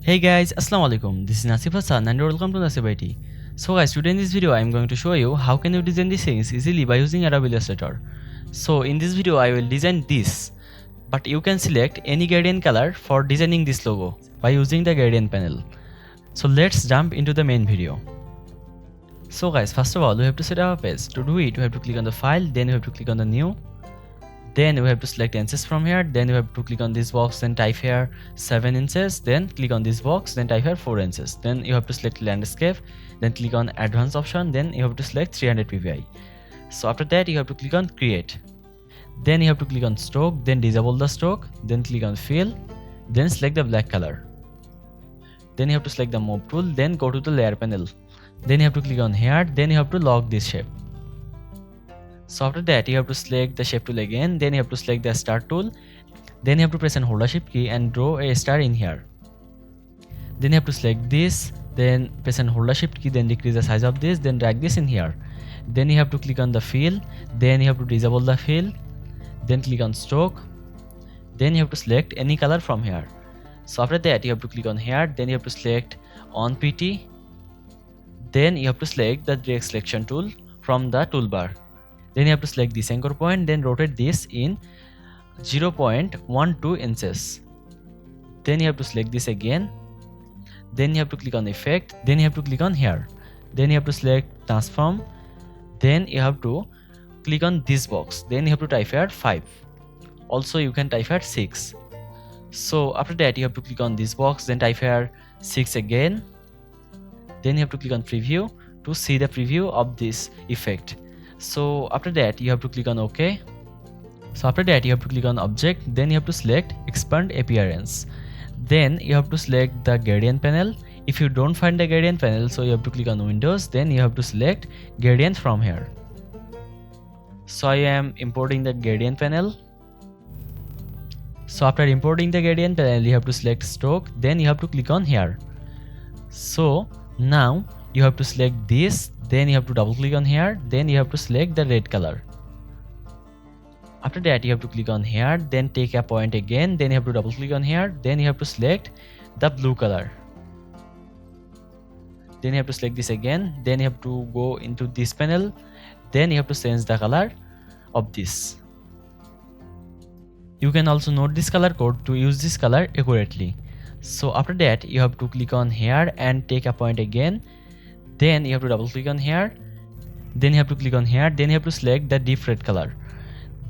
Hey guys, Assalamu alaikum. This is Nasif Hassan and welcome to Nasif IT. So guys, today in this video I am going to show you how can you design these things easily by using Adobe Illustrator. So in this video I will design this, but you can select any gradient color for designing this logo by using the gradient panel. So let's jump into the main video. So guys, first of all we have to set up a page. To do it, you have to click on the file, then you have to click on the new. Then you have to select inches from here, then you have to click on this box, then type here 7 inches, then click on this box, then type here 4 inches. Then you have to select landscape, then click on advanced option, then you have to select 300 ppi. So after that you have to click on create. Then you have to click on stroke, then disable the stroke, then click on fill, then select the black color. Then you have to select the move tool, then go to the layer panel. Then you have to click on here, then you have to lock this shape. So after that you have to select the shape tool again, then you have to select the start tool, then you have to press and hold the shift key and draw a star in here. Then you have to select this, then press and hold the shift key, then decrease the size of this, then drag this in here. Then you have to click on the fill, then you have to disable the fill, then click on stroke, then you have to select any color from here. So after that you have to click on here, then you have to select on PT, then you have to select the direct selection tool from the toolbar. Then you have to select this anchor point, then rotate this in 0.12 inches. Then you have to select this again. Then you have to click on effect. Then you have to click on here. Then you have to select transform. Then you have to click on this box. Then you have to type here 5. Also you can type here 6. So after that you have to click on this box, then type here 6 again. Then you have to click on preview to see the preview of this effect. So after that you have to click on OK. So after that you have to click on object, then you have to select expand appearance. Then you have to select the gradient panel. If you don't find the gradient panel, so you have to click on Windows, then you have to select gradient from here. So I am importing the gradient panel. So after importing the gradient panel you have to select stroke, then you have to click on here. So now you have to select this, then you have to double click on here, then you have to select the red color. After that you have to click on here, then take a point again, then you have to double click on here, then you have to select the blue color. Then you have to select this again, then you have to go into this panel, then you have to change the color of this. You can also note this color code to use this color accurately. So after that you have to click on here and take a point again, then you have to double click on here, then you have to click on here, then you have to select the deep red color.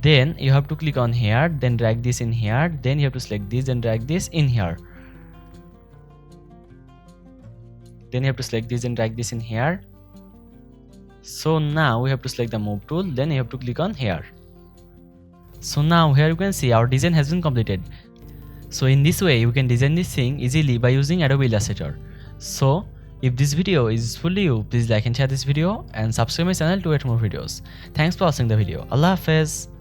Then you have to click on here, then drag this in here, then you have to select this and drag this in here. Then you have to select this and drag this in here. So now we have to select the move tool, then you have to click on here. So now here you can see our design has been completed. So in this way you can design this thing easily by using Adobe Illustrator. So if this video is useful to you, please like and share this video and subscribe my channel to get more videos. Thanks for watching the video. Allah Hafiz.